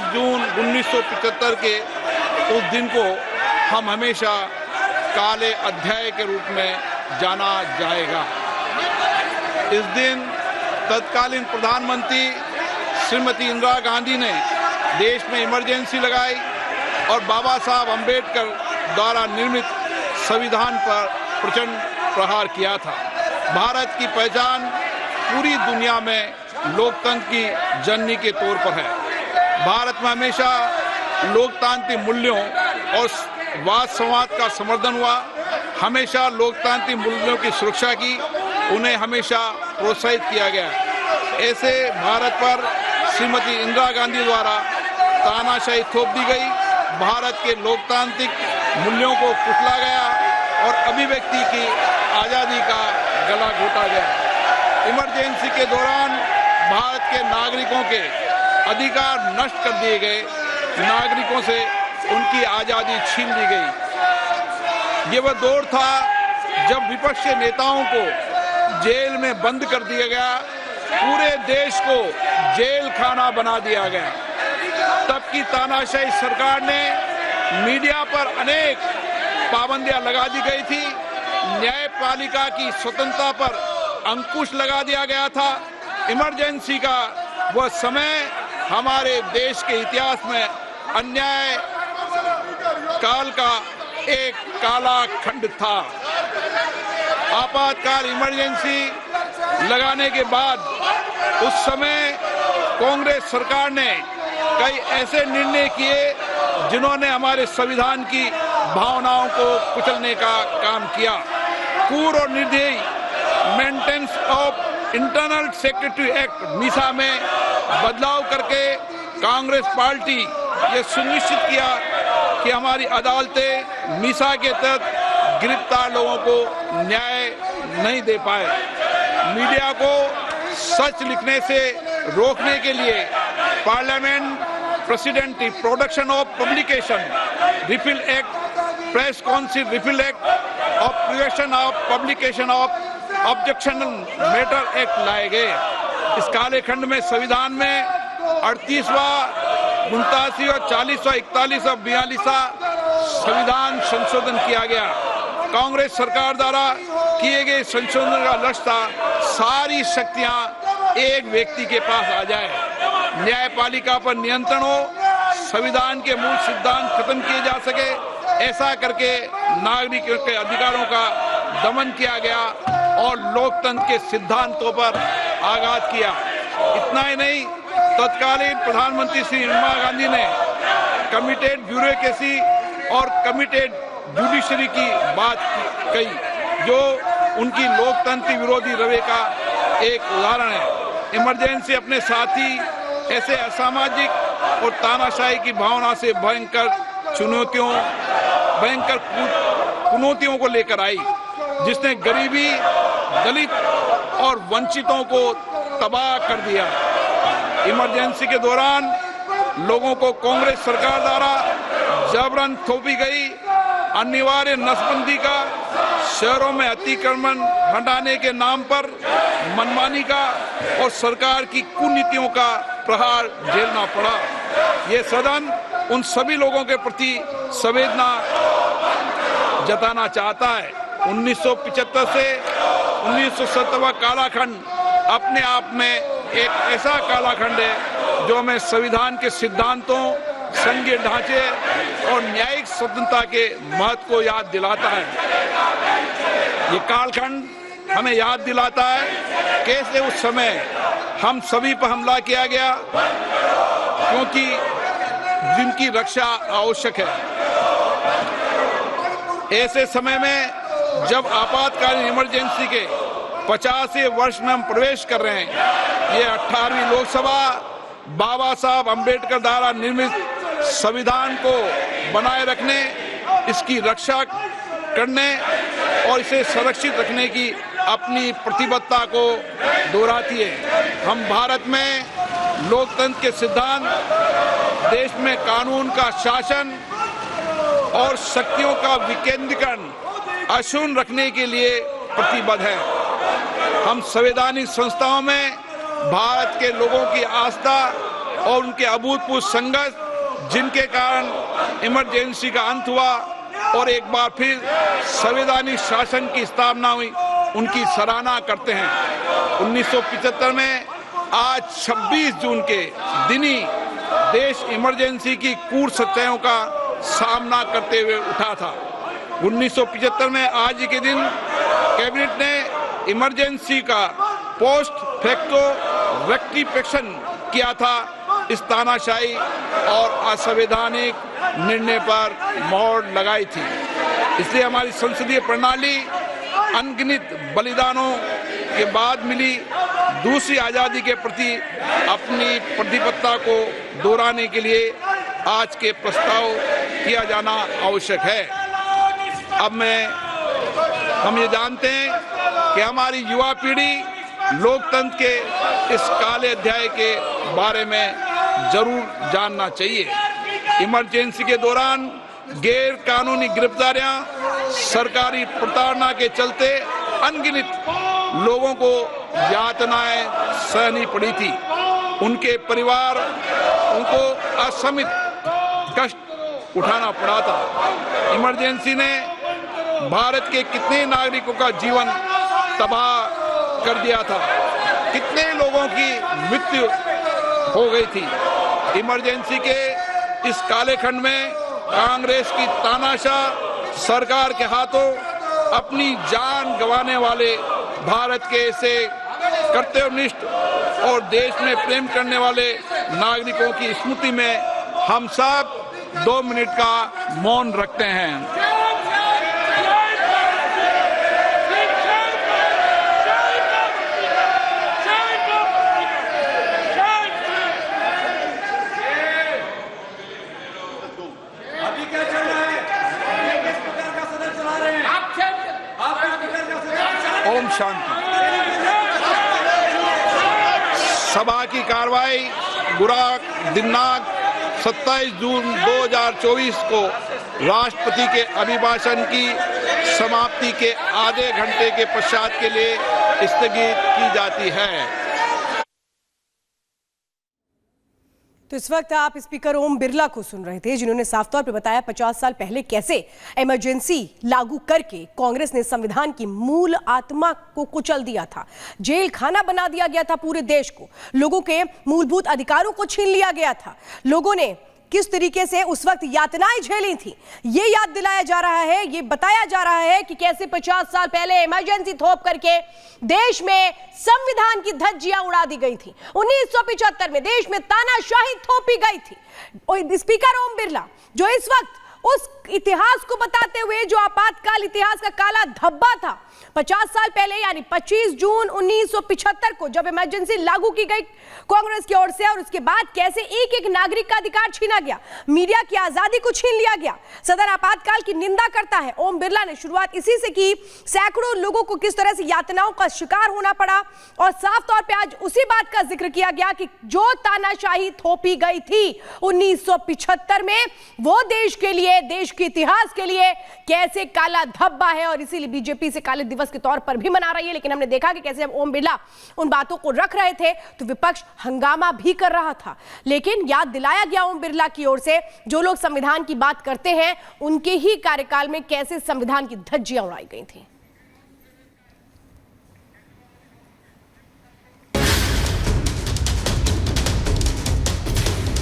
21 जून 1975 के उस दिन को हम हमेशा काले अध्याय के रूप में जाना जाएगा। इस दिन तत्कालीन प्रधानमंत्री श्रीमती इंदिरा गांधी ने देश में इमरजेंसी लगाई और बाबा साहब अम्बेडकर द्वारा निर्मित संविधान पर प्रचंड प्रहार किया था। भारत की पहचान पूरी दुनिया में लोकतंत्र की जननी के तौर पर है। भारत में हमेशा लोकतांत्रिक मूल्यों और वाद संवाद का समर्थन हुआ, हमेशा लोकतांत्रिक मूल्यों की सुरक्षा की, उन्हें हमेशा प्रोत्साहित किया गया। ऐसे भारत पर श्रीमती इंदिरा गांधी द्वारा तानाशाही थोप दी गई, भारत के लोकतांत्रिक मूल्यों को कुचला गया और अभिव्यक्ति की आज़ादी का गला घोटा गया। इमरजेंसी के दौरान भारत के नागरिकों के अधिकार नष्ट कर दिए गए, नागरिकों से उनकी आज़ादी छीन ली गई। ये वह दौर था जब विपक्ष के नेताओं को जेल में बंद कर दिया गया, पूरे देश को जेल खाना बना दिया गया। तब की तानाशाही सरकार ने मीडिया पर अनेक पाबंदियां लगा दी गई थी, न्यायपालिका की स्वतंत्रता पर अंकुश लगा दिया गया था। इमरजेंसी का वह समय हमारे देश के इतिहास में अन्याय काल का एक काला खंड था। आपातकाल इमरजेंसी लगाने के बाद उस समय कांग्रेस सरकार ने कई ऐसे निर्णय किए जिन्होंने हमारे संविधान की भावनाओं को कुचलने का काम किया। पूर्व और निर्दयी maintenance of internal secretary act Misa में बदलाव करके कांग्रेस पार्टी ये सुनिश्चित किया कि हमारी अदालतें मीसा के तहत गिरफ्तार लोगों को न्याय नहीं दे पाए। मीडिया को सच लिखने से रोकने के लिए parliament president production of publication refill act, press council refill act और prevention of publication of objectional matter act लाए गए। इस काले खंड में संविधान में 38वां, 89वां, 40वां, 41वां, 42वां संविधान संशोधन किया गया। कांग्रेस सरकार द्वारा किए गए संशोधन का लक्ष्य था सारी शक्तियां एक व्यक्ति के पास आ जाए, न्यायपालिका पर नियंत्रण हो, संविधान के मूल सिद्धांत खत्म किए जा सके। ऐसा करके नागरिकों के अधिकारों का दमन किया गया और लोकतंत्र के सिद्धांतों पर आघात किया। इतना ही नहीं, तत्कालीन प्रधानमंत्री श्री इंदिरा गांधी ने कमिटेड ब्यूरोक्रेसी और कमिटेड जुडिशरी की बात कही, जो उनकी लोकतंत्र विरोधी रवैये का एक उदाहरण है। इमरजेंसी अपने साथी ऐसे असामाजिक और तानाशाही की भावना से भयंकर चुनौतियों को लेकर आई, जिसने गरीबी, दलित और वंचितों को तबाह कर दिया। इमरजेंसी के दौरान लोगों को कांग्रेस सरकार द्वारा जबरन थोपी गई अनिवार्य नसबंदी का, शहरों में अतिक्रमण हटाने के नाम पर मनमानी का और सरकार की कुनीतियों का प्रहार झेलना पड़ा। ये सदन उन सभी लोगों के प्रति संवेदना जताना चाहता है। 1975 से 1970 कालाखंड अपने आप में एक ऐसा कालाखंड है जो हमें संविधान के सिद्धांतों, संघीय ढांचे और न्यायिक स्वतंत्रता के महत्व को याद दिलाता है। ये कालखंड हमें याद दिलाता है कैसे उस समय हम सभी पर हमला किया गया, क्योंकि जिनकी रक्षा आवश्यक है। ऐसे समय में जब आपातकालीन इमरजेंसी के 50वें वर्ष में हम प्रवेश कर रहे हैं, ये 18वीं लोकसभा बाबा साहब अम्बेडकर द्वारा निर्मित संविधान को बनाए रखने, इसकी रक्षा करने और इसे संरक्षित रखने की अपनी प्रतिबद्धता को दोहराती है। हम भारत में लोकतंत्र के सिद्धांत, देश में कानून का शासन और शक्तियों का विकेंद्रीकरण अक्षुण्ण रखने के लिए प्रतिबद्ध है। हम संवैधानिक संस्थाओं में भारत के लोगों की आस्था और उनके अभूतपूर्व संघर्ष जिनके कारण इमरजेंसी का अंत हुआ और एक बार फिर संवैधानिक शासन की स्थापना हुई, उनकी सराहना करते हैं। 1975 में आज 26 जून के दिन ही देश इमरजेंसी की कूट सच्चाइयों का सामना करते हुए उठा था। 1975 में आज के दिन कैबिनेट ने इमरजेंसी का पोस्ट फैक्टो रेक्टिफिकेशन किया था। इस तानाशाही और असंवैधानिक निर्णय पर मोहर लगाई थी। इसलिए हमारी संसदीय प्रणाली अनगिनत बलिदानों के बाद मिली दूसरी आजादी के प्रति अपनी प्रतिबद्धता को दोहराने के लिए आज के प्रस्ताव किया जाना आवश्यक है। अब हम ये जानते हैं कि हमारी युवा पीढ़ी लोकतंत्र के इस काले अध्याय के बारे में जरूर जानना चाहिए। इमरजेंसी के दौरान गैर कानूनी गिरफ्तारियां, सरकारी प्रताड़ना के चलते अनगिनत लोगों को यातनाएं सहनी पड़ी थी। उनके परिवार उनको असमित कष्ट उठाना पड़ा था। इमरजेंसी ने भारत के कितने नागरिकों का जीवन तबाह कर दिया था, कितने लोगों की मृत्यु हो गई थी। इमरजेंसी के इस काले खंड में कांग्रेस की तानाशाह सरकार के हाथों अपनी जान गंवाने वाले भारत के ऐसे कर्तव्यनिष्ठ और देश में प्रेम करने वाले नागरिकों की स्मृति में हम सब 2 मिनट का मौन रखते हैं। ओम शांति। सभा की कार्रवाई गुरुवार दिनांक 27 जून 2024 को राष्ट्रपति के अभिभाषण की समाप्ति के आधे घंटे के पश्चात के लिए स्थगित की जाती है। तो इस वक्त आप स्पीकर ओम बिरला को सुन रहे थे, जिन्होंने साफ तौर पर बताया 50 साल पहले कैसे इमरजेंसी लागू करके कांग्रेस ने संविधान की मूल आत्मा को कुचल दिया था। जेल खाना बना दिया गया था पूरे देश को, लोगों के मूलभूत अधिकारों को छीन लिया गया था। लोगों ने किस तरीके से उस वक्त यातनाएं झेली थी, ये याद दिलाया जा रहा है, ये बताया जा रहा है कि कैसे 50 साल पहले इमरजेंसी थोप करके देश में संविधान की धज्जियां उड़ा दी गई थी। 1975 में देश में तानाशाही थोपी गई थी। स्पीकर ओम बिरला जो इस वक्त उस इतिहास को बताते हुए जो आपातकाल इतिहास का काला धब्बा था, 50 साल पहले यानी 25 जून 1975 को जब इमरजेंसी लागू की गई कांग्रेस की ओर से, और उसके बाद कैसे एक एक नागरिक का अधिकार छीना गया, मीडिया की आजादी को छीन लिया गया। सदर आपातकाल की निंदा करता है ओम बिरला ने शुरुआत इसी से की। सैकड़ों लोगों को किस तरह से यातनाओं का शिकार होना पड़ा, और साफ तौर पे आज उसी बात का जिक्र किया गया कि जो तानाशाही थोपी गई थी 1975 में, वो देश के लिए, देश के इतिहास के लिए कैसे काला धब्बा है, और इसीलिए बीजेपी से काले दिवस के तौर पर भी मना रही है। लेकिन हमने देखा कि कैसे जब ओम बिरला उन बातों को रख रहे थे तो विपक्ष हंगामा भी कर रहा था। लेकिन याद दिलाया गया ओम बिरला की ओर से, जो लोग संविधान की बात करते हैं उनके ही कार्यकाल में कैसे संविधान की धज्जियां उड़ाई गई थी।